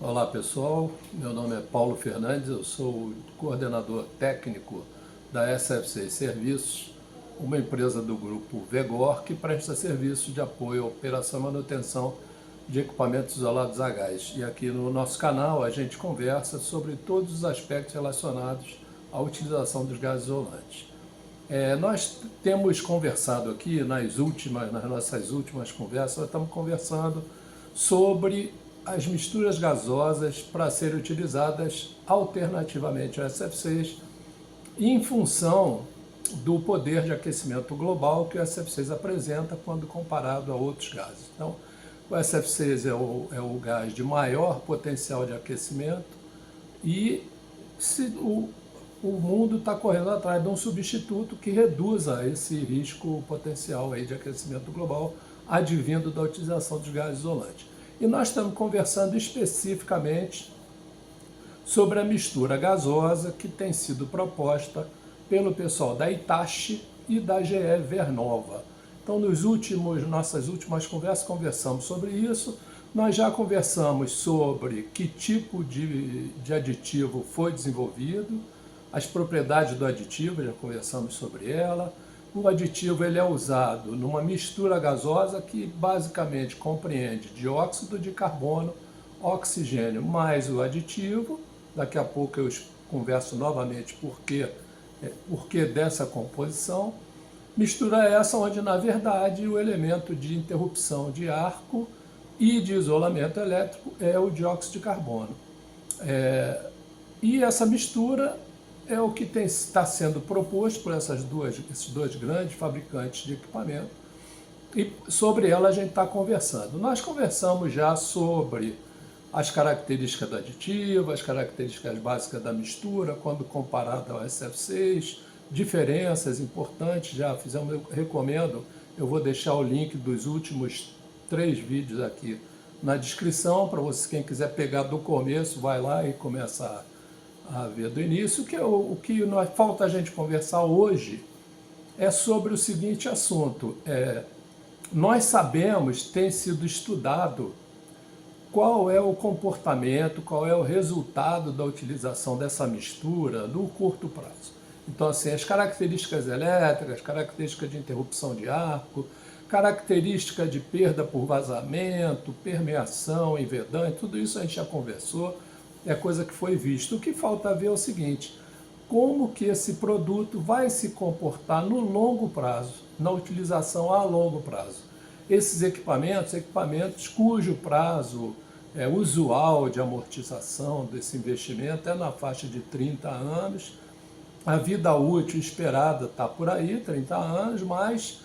Olá pessoal, meu nome é Paulo Fernandes, eu sou o coordenador técnico da SFC Serviços, uma empresa do grupo Vegor que presta serviços de apoio à operação e manutenção de equipamentos isolados a gás. E aqui no nosso canal a gente conversa sobre todos os aspectos relacionados à utilização dos gases isolantes. Nós temos conversado aqui nas nossas últimas conversas, nós estamos conversando sobre as misturas gasosas para serem utilizadas alternativamente às SFCs em função do poder de aquecimento global que o SFCs apresenta quando comparado a outros gases. Então, o SFCs é o gás de maior potencial de aquecimento e o mundo está correndo atrás de um substituto que reduza esse risco potencial aí de aquecimento global advindo da utilização dos gases isolantes. E nós estamos conversando especificamente sobre a mistura gasosa que tem sido proposta pelo pessoal da Hitachi e da GE Vernova. Então, nossas últimas conversas, conversamos sobre isso. Nós já conversamos sobre que tipo de aditivo foi desenvolvido, as propriedades do aditivo, já conversamos sobre ela. O aditivo ele é usado numa mistura gasosa que basicamente compreende dióxido de carbono, oxigênio mais o aditivo. Daqui a pouco eu converso novamente por que dessa composição. Mistura essa onde, na verdade, o elemento de interrupção de arco e de isolamento elétrico é o dióxido de carbono. E essa mistura é o que está sendo proposto por esses dois grandes fabricantes de equipamento, e sobre ela a gente está conversando. Nós conversamos já sobre as características do aditivo, as características básicas da mistura, quando comparado ao SF6, diferenças importantes, já fizemos, eu recomendo, eu vou deixar o link dos últimos 3 vídeos aqui na descrição, para você, quem quiser pegar do começo, vai lá e começa a ver do início. O que falta a gente conversar hoje é sobre o seguinte assunto. Nós sabemos, tem sido estudado, qual é o comportamento, qual é o resultado da utilização dessa mistura no curto prazo. Então, assim, as características elétricas, características de interrupção de arco, característica de perda por vazamento, permeação, envedante, tudo isso a gente já conversou, é coisa que foi visto. O que falta ver é o seguinte: como que esse produto vai se comportar no longo prazo, na utilização a longo prazo. Esses equipamentos cujo prazo usual de amortização desse investimento é na faixa de 30 anos, a vida útil esperada está por aí, 30 anos, mas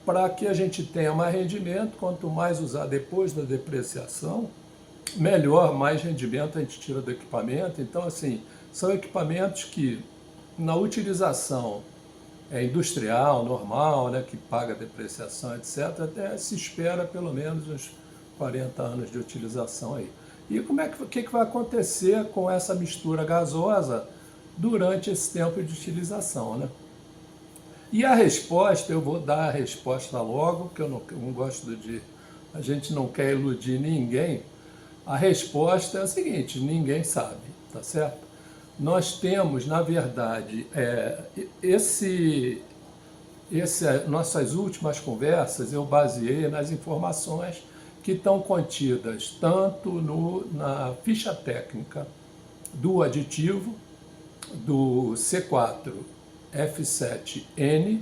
para que a gente tenha mais rendimento, quanto mais usar depois da depreciação, melhor, mais rendimento a gente tira do equipamento. Então, assim, são equipamentos que, na utilização industrial, normal, né, que paga depreciação, etc., até se espera pelo menos uns 40 anos de utilização aí. E o que vai acontecer com essa mistura gasosa durante esse tempo de utilização, né? E a resposta, eu vou dar a resposta logo, porque eu não gosto a gente não quer iludir ninguém. A resposta é a seguinte: ninguém sabe, tá certo? Nós temos, na verdade, nossas últimas conversas eu baseei nas informações que estão contidas tanto na ficha técnica do aditivo, do C4F7N,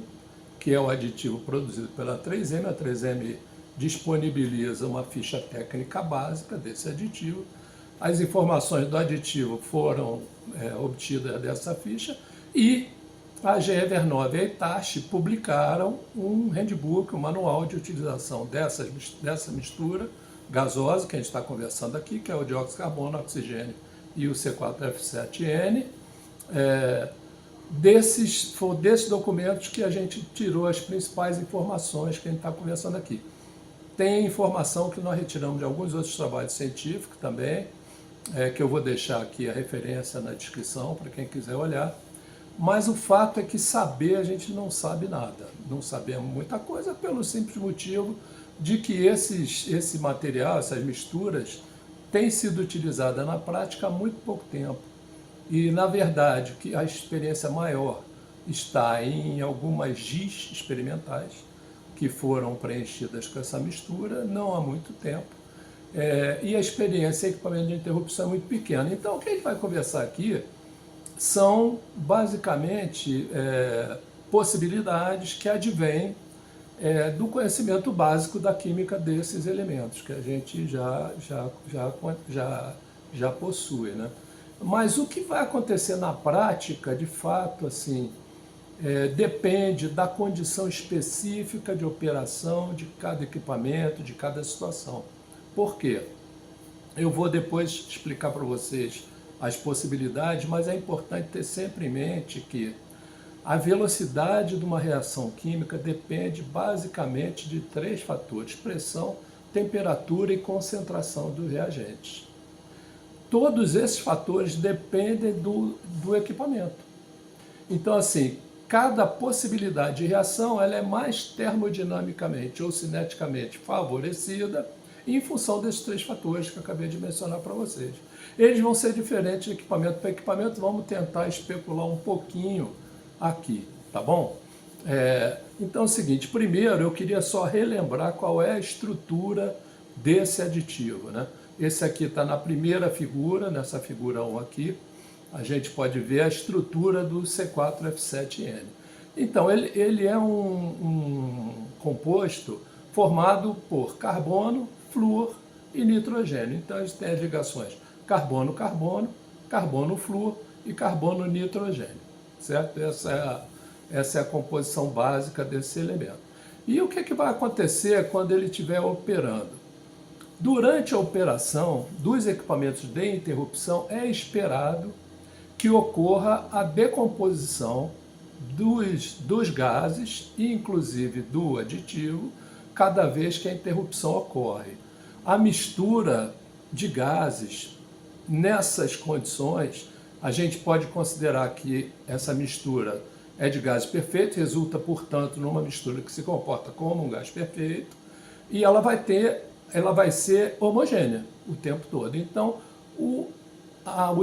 que é o aditivo produzido pela 3M. A 3M disponibiliza uma ficha técnica básica desse aditivo. As informações do aditivo foram obtidas dessa ficha e a GE Vernova e a Hitachi publicaram um handbook, um manual de utilização dessa mistura gasosa que a gente está conversando aqui, que é o dióxido de carbono, oxigênio e o C4F7N. Desses documentos que a gente tirou as principais informações que a gente está conversando aqui. Tem informação que nós retiramos de alguns outros trabalhos científicos também, que eu vou deixar aqui a referência na descrição para quem quiser olhar. Mas o fato é que saber a gente não sabe nada. Não sabemos muita coisa pelo simples motivo de que esse material, essas misturas, tem sido utilizada na prática há muito pouco tempo. E, na verdade, que a experiência maior está em algumas GIS experimentais que foram preenchidas com essa mistura não há muito tempo. E a experiência em equipamento de interrupção é muito pequena. Então, o que a gente vai conversar aqui são, basicamente, possibilidades que advêm do conhecimento básico da química desses elementos, que a gente já possui, né? Mas o que vai acontecer na prática, de fato, assim, depende da condição específica de operação de cada equipamento, de cada situação. Por quê? Eu vou depois explicar para vocês as possibilidades, mas é importante ter sempre em mente que a velocidade de uma reação química depende basicamente de 3 fatores: pressão, temperatura e concentração dos reagentes. Todos esses fatores dependem do equipamento. Então, assim, cada possibilidade de reação ela é mais termodinamicamente ou cineticamente favorecida em função desses 3 fatores que eu acabei de mencionar para vocês. Eles vão ser diferentes de equipamento para equipamento, vamos tentar especular um pouquinho aqui, tá bom? Então é o seguinte, primeiro eu queria só relembrar qual é a estrutura desse aditivo, né? Esse aqui está na primeira figura, nessa figura 1 aqui, a gente pode ver a estrutura do C4F7N. Então, ele é um composto formado por carbono, flúor e nitrogênio. Então, a gente tem as ligações carbono-carbono, carbono-flúor e carbono-nitrogênio, certo? Essa é a composição básica desse elemento. E o que vai acontecer quando ele estiver operando? Durante a operação dos equipamentos de interrupção, é esperado que ocorra a decomposição dos gases, inclusive do aditivo, cada vez que a interrupção ocorre. A mistura de gases, nessas condições, a gente pode considerar que essa mistura é de gases perfeito, resulta, portanto, numa mistura que se comporta como um gás perfeito, e ela vai ser homogênea o tempo todo. Então, o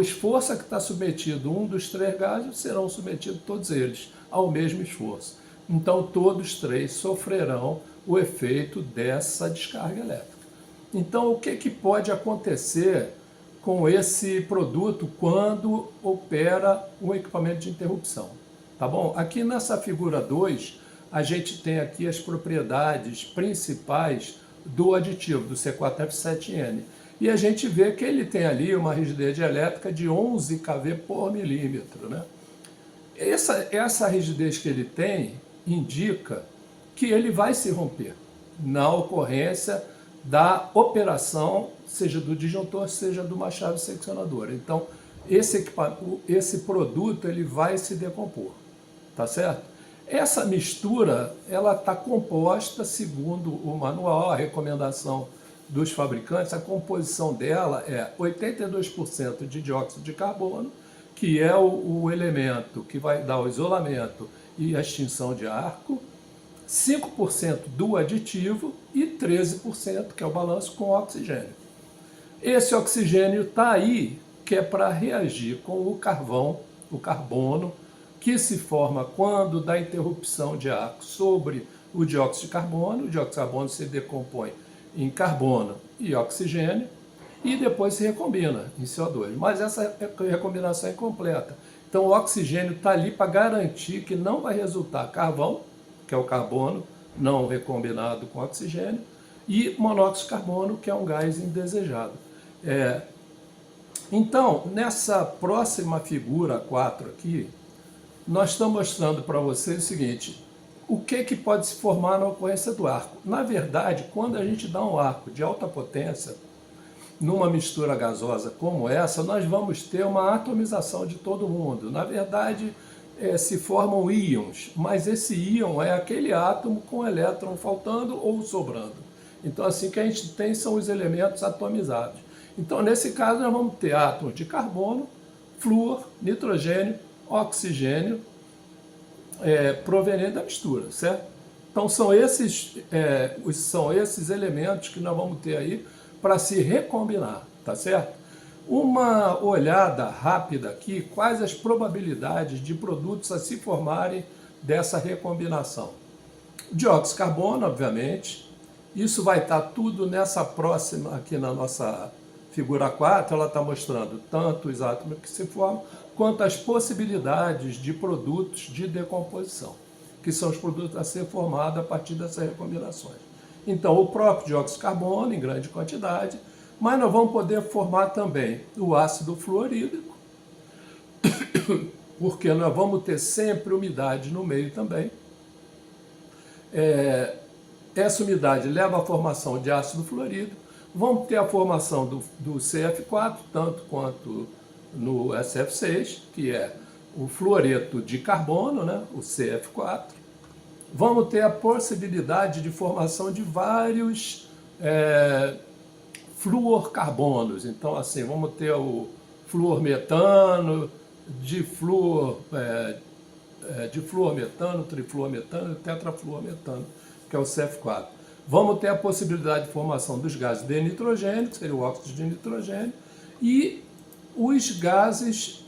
esforço a que está submetido um dos 3 gases serão submetidos todos eles ao mesmo esforço. Então, todos 3 sofrerão o efeito dessa descarga elétrica. Então, o que pode acontecer com esse produto quando opera um equipamento de interrupção? Tá bom? Aqui nessa figura 2, a gente tem aqui as propriedades principais do aditivo, do C4F7N. E a gente vê que ele tem ali uma rigidez elétrica de 11 kV por milímetro, né? Essa rigidez que ele tem indica que ele vai se romper na ocorrência da operação, seja do disjuntor, seja de uma chave seccionadora. Então, esse produto ele vai se decompor, tá certo? Essa mistura ela está composta, segundo o manual, a recomendação dos fabricantes, a composição dela é 82% de dióxido de carbono, que é o elemento que vai dar o isolamento e a extinção de arco, 5% do aditivo e 13%, que é o balanço, com oxigênio. Esse oxigênio está aí, que é para reagir com o carvão, o carbono, que se forma quando dá interrupção de arco sobre o dióxido de carbono. O dióxido de carbono se decompõe em carbono e oxigênio e depois se recombina em CO2. Mas essa recombinação é incompleta. Então o oxigênio está ali para garantir que não vai resultar carvão, que é o carbono não recombinado com oxigênio, e monóxido de carbono, que é um gás indesejado. Então, nessa próxima figura 4 aqui, nós estamos mostrando para vocês o seguinte: o que pode se formar na ocorrência do arco. Na verdade, quando a gente dá um arco de alta potência, numa mistura gasosa como essa, nós vamos ter uma atomização de todo mundo. Na verdade, se formam íons, mas esse íon é aquele átomo com elétron faltando ou sobrando. Então, assim que a gente tem são os elementos atomizados. Então, nesse caso, nós vamos ter átomos de carbono, flúor, nitrogênio, oxigênio, proveniente da mistura, certo? Então são esses elementos que nós vamos ter aí para se recombinar. tá certo? Uma olhada rápida aqui, quais as probabilidades de produtos a se formarem dessa recombinação. Dióxido de carbono, obviamente, isso vai estar tudo nessa próxima, aqui na nossa figura 4, ela está mostrando tanto os átomos que se formam, quanto as possibilidades de produtos de decomposição, que são os produtos a ser formados a partir dessas recombinações. Então, o próprio dióxido de carbono, em grande quantidade, mas nós vamos poder formar também o ácido fluorídrico, porque nós vamos ter sempre umidade no meio também. Essa umidade leva à formação de ácido fluorídrico, vamos ter a formação do CF4, tanto quanto no SF6, que é o fluoreto de carbono, né, o CF4. Vamos ter a possibilidade de formação de vários fluorcarbonos. Então, assim, vamos ter o fluormetano, difluormetano, trifluormetano e tetrafluormetano, que é o CF4. Vamos ter a possibilidade de formação dos gases de nitrogênio, que seria o óxido de nitrogênio, e os gases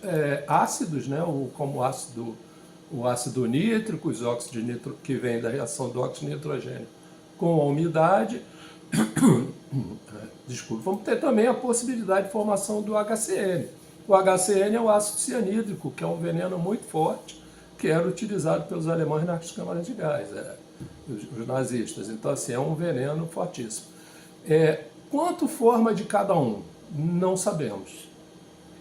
ácidos, né, como o ácido nítrico, os óxidos de nitro, que vem da reação do óxido de nitrogênio com a umidade. Desculpa, vamos ter também a possibilidade de formação do HCN. O HCN é o ácido cianídrico, que é um veneno muito forte, que era utilizado pelos alemães nas câmaras de gás, os nazistas. Então, assim, é um veneno fortíssimo. Quanto forma de cada um? Não sabemos.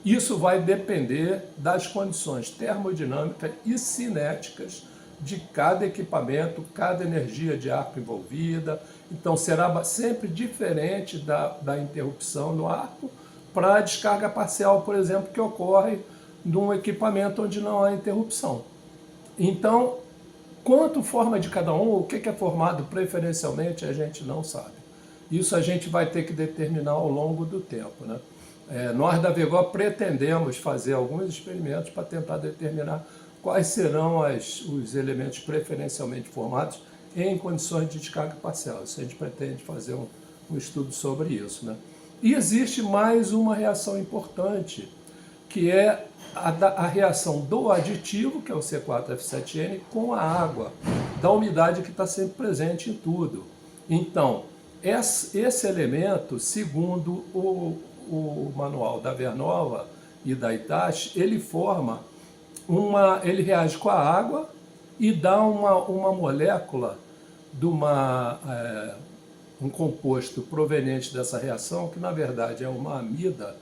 Isso vai depender das condições termodinâmicas e cinéticas de cada equipamento, cada energia de arco envolvida. Então, será sempre diferente da interrupção no arco para a descarga parcial, por exemplo, que ocorre num equipamento onde não há interrupção. Então, quanto forma de cada um, o que é formado preferencialmente, a gente não sabe. Isso a gente vai ter que determinar ao longo do tempo, né? Nós da VEGO pretendemos fazer alguns experimentos para tentar determinar quais serão os elementos preferencialmente formados em condições de descarga parcial. Isso a gente pretende fazer um estudo sobre isso, né? E existe mais uma reação importante, que é a reação do aditivo, que é o C4F7N, com a água, da umidade que está sempre presente em tudo. Então, esse elemento, segundo o manual da Vernova e da Hitachi, ele reage com a água e dá uma molécula de um composto proveniente dessa reação, que na verdade é uma amida,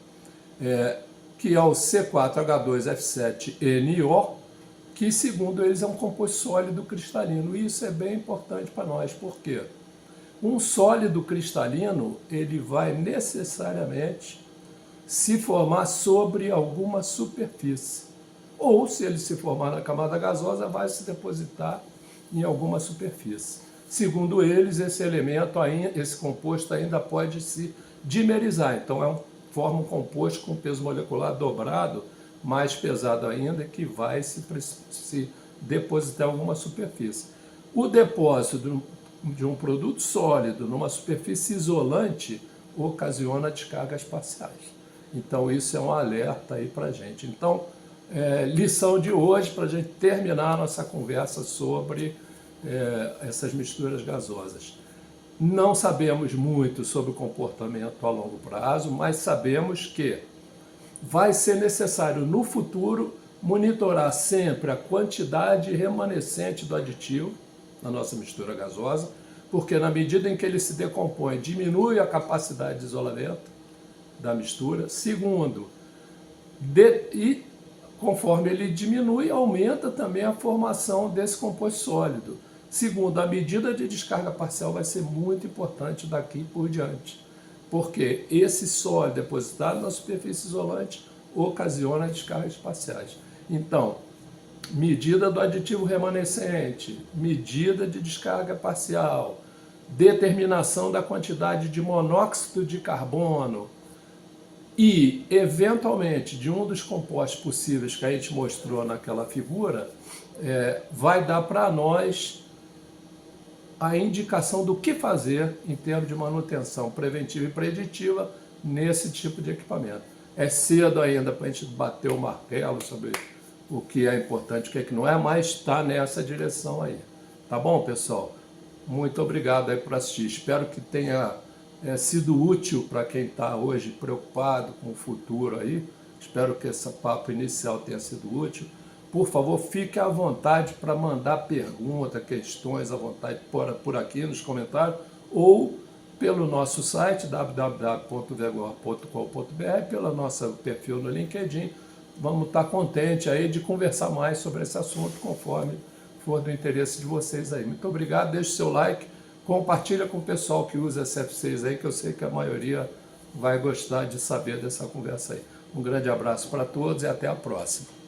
que é o C4H2F7NO, que segundo eles é um composto sólido cristalino. E isso é bem importante para nós, porque um sólido cristalino, ele vai necessariamente se formar sobre alguma superfície. Ou, se ele se formar na camada gasosa, vai se depositar em alguma superfície. Segundo eles, esse composto ainda pode se dimerizar. Então, forma um composto com peso molecular dobrado, mais pesado ainda, que vai se depositar em alguma superfície. O depósito de um produto sólido numa superfície isolante ocasiona descargas parciais. Então, isso é um alerta aí para a gente. Então, lição de hoje, para a gente terminar a nossa conversa sobre essas misturas gasosas. Não sabemos muito sobre o comportamento a longo prazo, mas sabemos que vai ser necessário, no futuro, monitorar sempre a quantidade remanescente do aditivo na nossa mistura gasosa, porque na medida em que ele se decompõe, diminui a capacidade de isolamento da mistura. Segundo, e conforme ele diminui, aumenta também a formação desse composto sólido. Segundo, a medida de descarga parcial vai ser muito importante daqui por diante, porque esse sólido depositado na superfície isolante ocasiona descargas parciais. Então, medida do aditivo remanescente, medida de descarga parcial, determinação da quantidade de monóxido de carbono e, eventualmente, de um dos compostos possíveis que a gente mostrou naquela figura, vai dar para nós a indicação do que fazer em termos de manutenção preventiva e preditiva nesse tipo de equipamento. É cedo ainda para a gente bater o martelo sobre o que é importante, o que é que não é, mas está nessa direção aí. Tá bom, pessoal? Muito obrigado aí por assistir. Espero que tenha sido útil para quem está hoje preocupado com o futuro aí. Espero que esse papo inicial tenha sido útil. Por favor, fique à vontade para mandar perguntas, questões à vontade por aqui nos comentários ou pelo nosso site www.vegor.com.br, pelo nosso perfil no LinkedIn. Vamos estar contentes aí de conversar mais sobre esse assunto conforme for do interesse de vocês aí. Muito obrigado, deixe seu like, compartilha com o pessoal que usa SF6 aí, que eu sei que a maioria vai gostar de saber dessa conversa aí. Um grande abraço para todos e até a próxima.